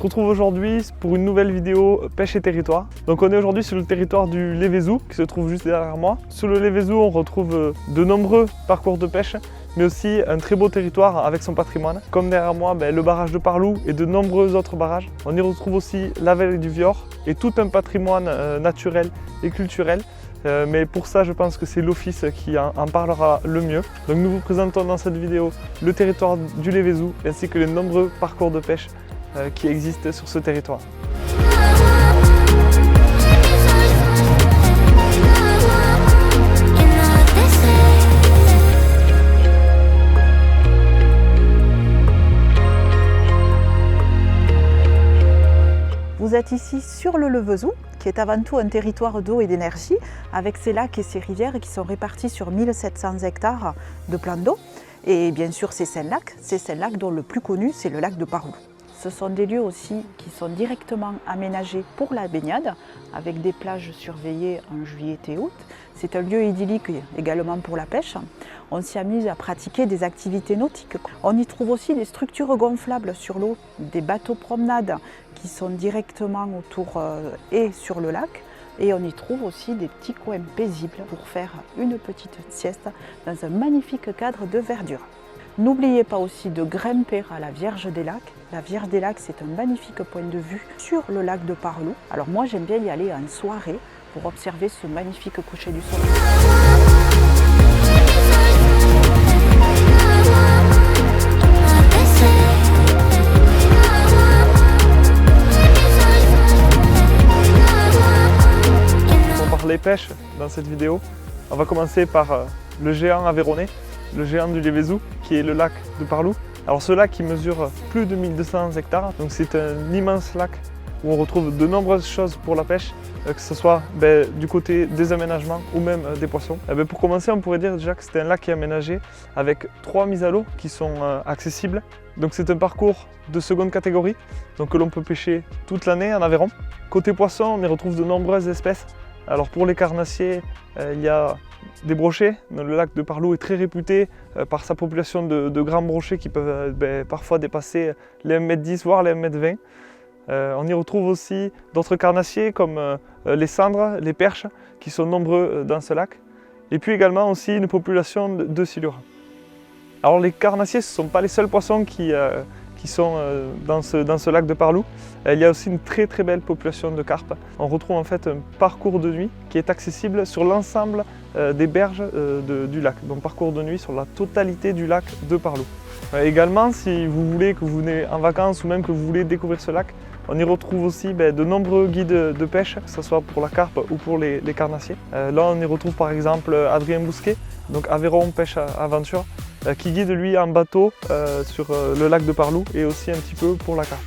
retrouve aujourd'hui pour une nouvelle vidéo pêche et territoire. Donc on est aujourd'hui sur le territoire du Lévézou qui se trouve juste derrière moi. Sur le Lévézou on retrouve de nombreux parcours de pêche, mais aussi un très beau territoire avec son patrimoine. Comme derrière moi, le barrage de Parlou et de nombreux autres barrages. On y retrouve aussi la vallée du Vior et tout un patrimoine naturel et culturel. Mais pour ça, je pense que c'est l'office qui en parlera le mieux. Donc nous vous présentons dans cette vidéo le territoire du Lévézou ainsi que les nombreux parcours de pêche qui existent sur ce territoire. Vous êtes ici sur le Lévézou, qui est avant tout un territoire d'eau et d'énergie, avec ses lacs et ses rivières qui sont répartis sur 1700 hectares de plans d'eau. Et bien sûr ces 5 lacs dont le plus connu c'est le lac de Parlou. Ce sont des lieux aussi qui sont directement aménagés pour la baignade, avec des plages surveillées en juillet et août. C'est un lieu idyllique également pour la pêche. On s'y amuse à pratiquer des activités nautiques. On y trouve aussi des structures gonflables sur l'eau, des bateaux promenades qui sont directement autour et sur le lac. Et on y trouve aussi des petits coins paisibles pour faire une petite sieste dans un magnifique cadre de verdure. N'oubliez pas aussi de grimper à la Vierge des Lacs. La Vierge des Lacs, c'est un magnifique point de vue sur le lac de Parlou. Alors moi, j'aime bien y aller en soirée pour observer ce magnifique coucher du soleil. On parle pêche dans cette vidéo. On va commencer par le géant aveyronnais, le géant du Lévézou, qui est le lac de Parlou. Alors ce lac il mesure plus de 1200 hectares, donc c'est un immense lac où on retrouve de nombreuses choses pour la pêche, que ce soit du côté des aménagements ou même des poissons. Pour commencer, on pourrait dire déjà que c'est un lac qui est aménagé avec 3 mises à l'eau qui sont accessibles. Donc c'est un parcours de seconde catégorie, donc que l'on peut pêcher toute l'année en Aveyron. Côté poissons, on y retrouve de nombreuses espèces. Alors pour les carnassiers, il y a des brochets. Le lac de Parlou est très réputé par sa population de grands brochets qui peuvent parfois dépasser les 1,10 m voire les 1,20 m. On y retrouve aussi d'autres carnassiers comme les sandres, les perches qui sont nombreux dans ce lac. Et puis également aussi une population de silures. Alors les carnassiers ce ne sont pas les seuls poissons qui sont dans ce lac de Parlou. Il y a aussi une très belle population de carpes. On retrouve en fait un parcours de nuit qui est accessible sur l'ensemble des berges du lac. Donc parcours de nuit sur la totalité du lac de Parlou. Également, si vous voulez que vous venez en vacances ou même que vous voulez découvrir ce lac, on y retrouve aussi de nombreux guides de pêche, que ce soit pour la carpe ou pour les carnassiers. Là on y retrouve par exemple Adrien Bousquet, donc Aveyron Pêche Aventure, qui guide lui en bateau sur le lac de Parlou et aussi un petit peu pour la carpe.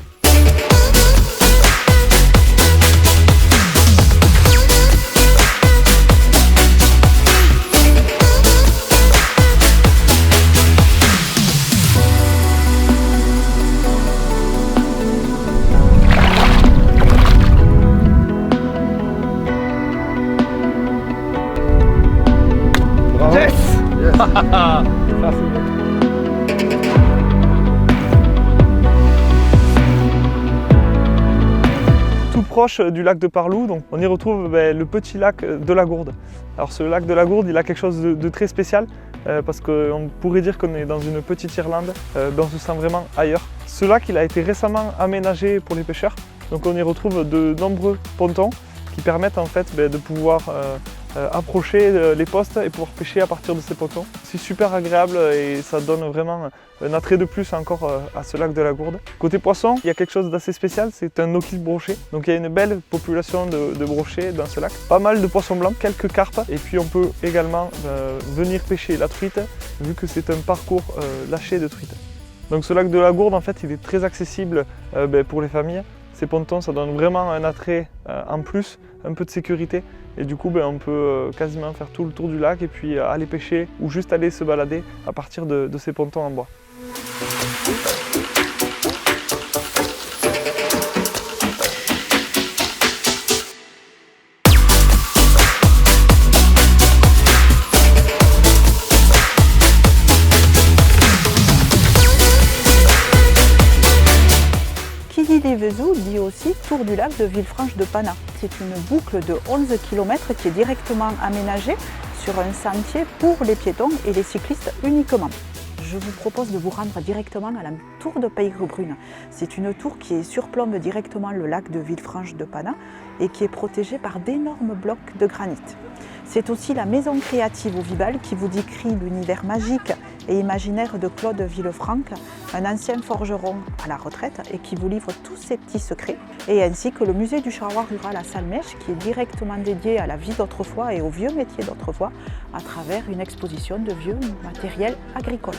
Yes! Tout proche du lac de Parlou, donc on y retrouve le petit lac de la Gourde. Alors ce lac de la Gourde, il a quelque chose de très spécial parce qu'on pourrait dire qu'on est dans une petite Irlande, on se sent vraiment ailleurs. Ce lac, il a été récemment aménagé pour les pêcheurs, donc on y retrouve de nombreux pontons qui permettent en fait de pouvoir approcher les postes et pouvoir pêcher à partir de ces pontons. C'est super agréable et ça donne vraiment un attrait de plus encore à ce lac de la Gourde. Côté poisson, il y a quelque chose d'assez spécial, c'est un nautil brochet. Donc il y a une belle population de brochets dans ce lac. Pas mal de poissons blancs, quelques carpes et puis on peut également venir pêcher la truite vu que c'est un parcours lâché de truite. Donc ce lac de la Gourde en fait il est très accessible pour les familles. Ces pontons, ça donne vraiment un attrait en plus, un peu de sécurité. Et du coup, on peut quasiment faire tout le tour du lac et puis aller pêcher ou juste aller se balader à partir de ces pontons en bois. Qui dit Lévézou aussi Tour du lac de Villefranche-de-Panat. C'est une boucle de 11 km qui est directement aménagée sur un sentier pour les piétons et les cyclistes uniquement. Je vous propose de vous rendre directement à la tour de Peyrelbrune. C'est une tour qui surplombe directement le lac de Villefranche-de-Panat et qui est protégée par d'énormes blocs de granit. C'est aussi la maison créative au Vibal qui vous décrit l'univers magique et imaginaire de Claude Villefranc, un ancien forgeron à la retraite et qui vous livre tous ses petits secrets, et ainsi que le musée du charroi rural à Salmèche qui est directement dédié à la vie d'autrefois et aux vieux métiers d'autrefois à travers une exposition de vieux matériels agricoles.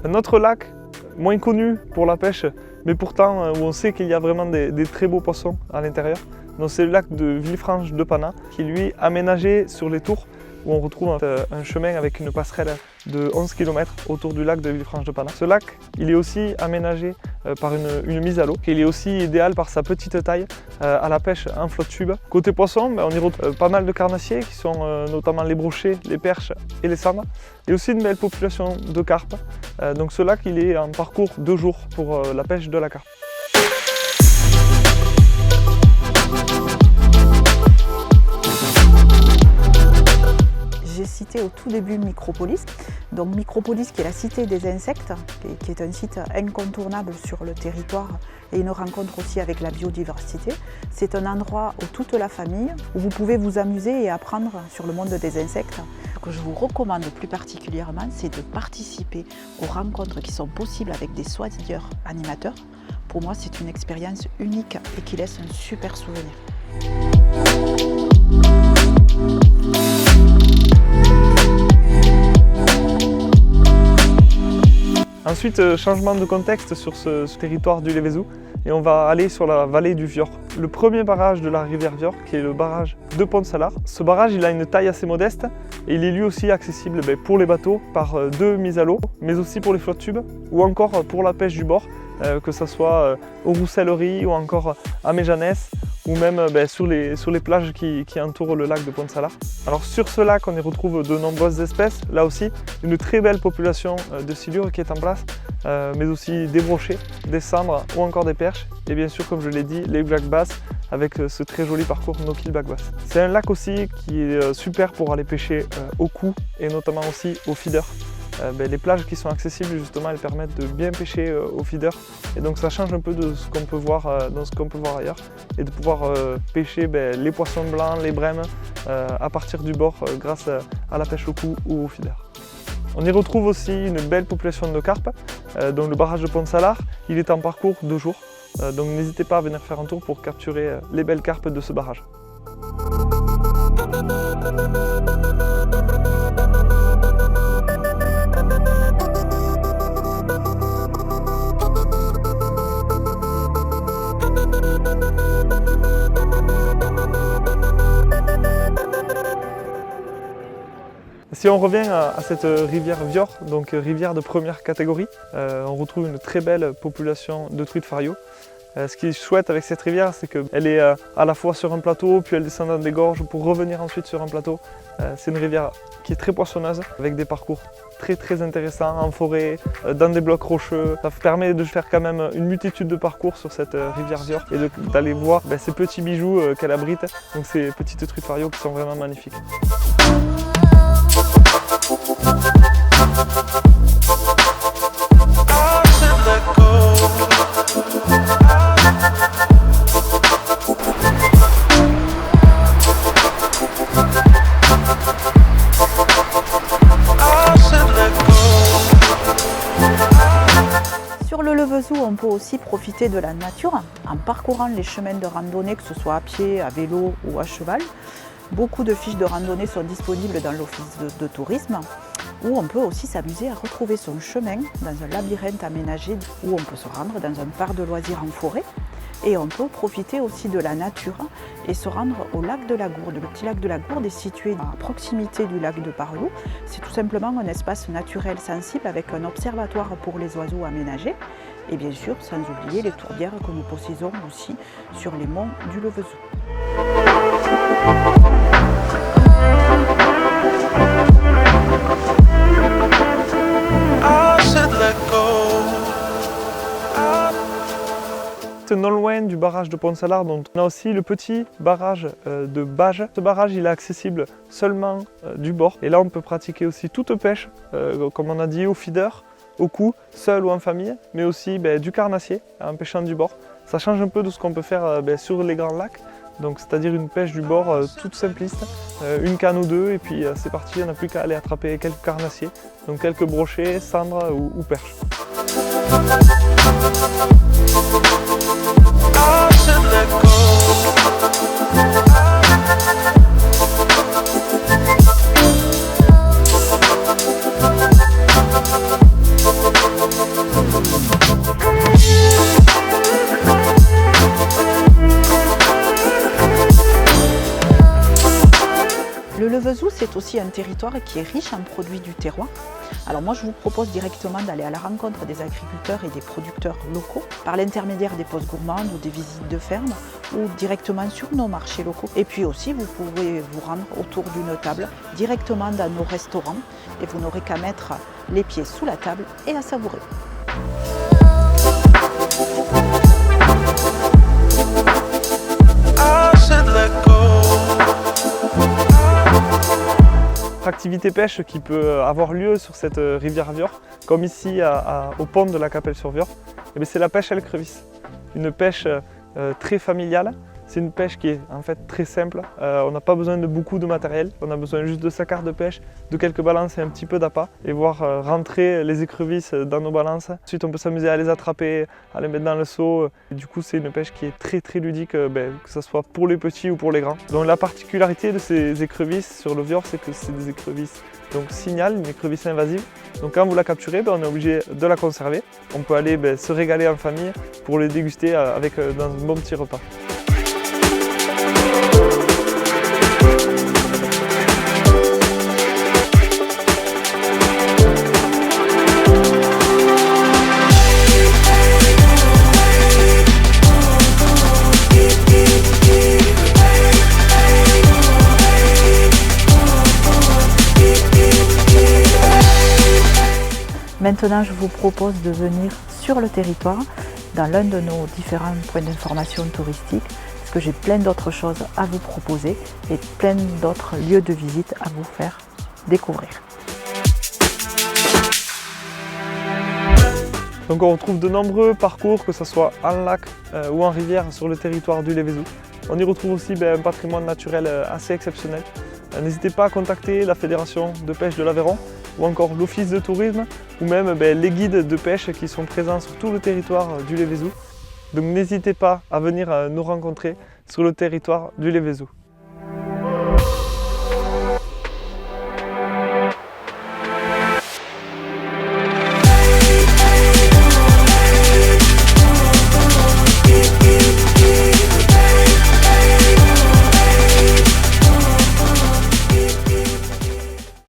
Un autre lac, moins connu pour la pêche, mais pourtant où on sait qu'il y a vraiment des très beaux poissons à l'intérieur. C'est le lac de Villefranche-de-Panat qui lui est aménagé sur les tours où on retrouve un chemin avec une passerelle de 11 km autour du lac de Villefranche-de-Panat. Ce lac, il est aussi aménagé par une mise à l'eau. Il est aussi idéal par sa petite taille à la pêche en flotte tube. Côté poisson, on y retrouve pas mal de carnassiers qui sont notamment les brochets, les perches et les sandres. Et aussi une belle population de carpes. Donc ce lac, il est en parcours 2 jours pour la pêche de la carpe. J'ai cité au tout début Micropolis. Donc Micropolis qui est la cité des insectes, qui est un site incontournable sur le territoire et une rencontre aussi avec la biodiversité. C'est un endroit où toute la famille, où vous pouvez vous amuser et apprendre sur le monde des insectes. Ce que je vous recommande plus particulièrement, c'est de participer aux rencontres qui sont possibles avec des soigneurs animateurs. Pour moi, c'est une expérience unique et qui laisse un super souvenir. Ensuite, changement de contexte sur ce territoire du Lévézou et on va aller sur la vallée du Vior. Le premier barrage de la rivière Vior, qui est le barrage de Pont-Salard. Ce barrage, il a une taille assez modeste et il est lui aussi accessible pour les bateaux par 2 mises à l'eau, mais aussi pour les flottes tubes ou encore pour la pêche du bord, que ce soit aux Rousselleries ou encore à Méjanès ou même sur les plages qui entourent le lac de Pont-Salard. Alors sur ce lac, on y retrouve de nombreuses espèces, là aussi une très belle population de silures qui est en place, mais aussi des brochets, des sandres ou encore des perches, et bien sûr, comme je l'ai dit, les black bass avec ce très joli parcours no-kill black bass. C'est un lac aussi qui est super pour aller pêcher au cou et notamment aussi au feeder. Les plages qui sont accessibles justement, elles permettent de bien pêcher au feeder et donc ça change un peu de ce qu'on peut voir ailleurs et de pouvoir pêcher les poissons blancs, les brèmes à partir du bord grâce à la pêche au cou ou au feeder. On y retrouve aussi une belle population de carpes, donc le barrage de Pont-Salard, il est en parcours 2 jours, donc n'hésitez pas à venir faire un tour pour capturer les belles carpes de ce barrage. Si on revient à cette rivière Vior, donc rivière de première catégorie, on retrouve une très belle population de truites fario. Ce qui est chouette avec cette rivière, c'est qu'elle est à la fois sur un plateau, puis elle descend dans des gorges pour revenir ensuite sur un plateau. C'est une rivière qui est très poissonneuse, avec des parcours très intéressants en forêt, dans des blocs rocheux. Ça permet de faire quand même une multitude de parcours sur cette rivière Vior et d'aller voir ces petits bijoux qu'elle abrite, donc ces petites truites fario qui sont vraiment magnifiques. Sur le Levezou, on peut aussi profiter de la nature en parcourant les chemins de randonnée, que ce soit à pied, à vélo ou à cheval. Beaucoup de fiches de randonnée sont disponibles dans l'office de tourisme, où on peut aussi s'amuser à retrouver son chemin dans un labyrinthe aménagé où on peut se rendre dans un parc de loisirs en forêt. Et on peut profiter aussi de la nature et se rendre au lac de la Gourde. Le petit lac de la Gourde est situé à proximité du lac de Parelou. C'est tout simplement un espace naturel sensible avec un observatoire pour les oiseaux aménagé. Et bien sûr, sans oublier les tourbières que nous possédons aussi sur les monts du Levezou. non loin du barrage de Pont-Salard, dont on a aussi le petit barrage de Bages. Ce barrage il est accessible seulement du bord. Et là on peut pratiquer aussi toute pêche, comme on a dit, au feeder, au coup, seul ou en famille, mais aussi du carnassier en pêchant du bord. Ça change un peu de ce qu'on peut faire sur les grands lacs. Donc c'est-à-dire une pêche du bord toute simpliste, une canne ou deux et puis c'est parti, on n'a plus qu'à aller attraper quelques carnassiers, donc quelques brochets, cendres ou perches. Le Levezou, c'est aussi un territoire qui est riche en produits du terroir. Alors moi, je vous propose directement d'aller à la rencontre des agriculteurs et des producteurs locaux par l'intermédiaire des postes gourmandes ou des visites de ferme ou directement sur nos marchés locaux. Et puis aussi, vous pourrez vous rendre autour d'une table directement dans nos restaurants et vous n'aurez qu'à mettre les pieds sous la table et à savourer. Activité pêche qui peut avoir lieu sur cette rivière Viorre, comme ici au pont de la Capelle-sur-Viorre, c'est la pêche à l'écrevisse. Une pêche très familiale, c'est une pêche qui est en fait très simple. On n'a pas besoin de beaucoup de matériel, on a besoin juste de sa carte de pêche, de quelques balances et un petit peu d'appât et voir rentrer les écrevisses dans nos balances. Ensuite on peut s'amuser à les attraper, à les mettre dans le seau. Et du coup c'est une pêche qui est très ludique, que ce soit pour les petits ou pour les grands. Donc la particularité de ces écrevisses sur le Viorre, c'est que c'est des écrevisses donc signal, une écrevisse invasive. Donc quand vous la capturez, on est obligé de la conserver. On peut aller se régaler en famille pour les déguster dans un bon petit repas. Maintenant, je vous propose de venir sur le territoire, dans l'un de nos différents points d'information touristique, parce que j'ai plein d'autres choses à vous proposer et plein d'autres lieux de visite à vous faire découvrir. Donc on retrouve de nombreux parcours, que ce soit en lac ou en rivière sur le territoire du Levezou. On y retrouve aussi un patrimoine naturel assez exceptionnel. N'hésitez pas à contacter la Fédération de pêche de l'Aveyron ou encore l'Office de tourisme ou même les guides de pêche qui sont présents sur tout le territoire du Levezou. Donc n'hésitez pas à venir nous rencontrer sur le territoire du Levezou.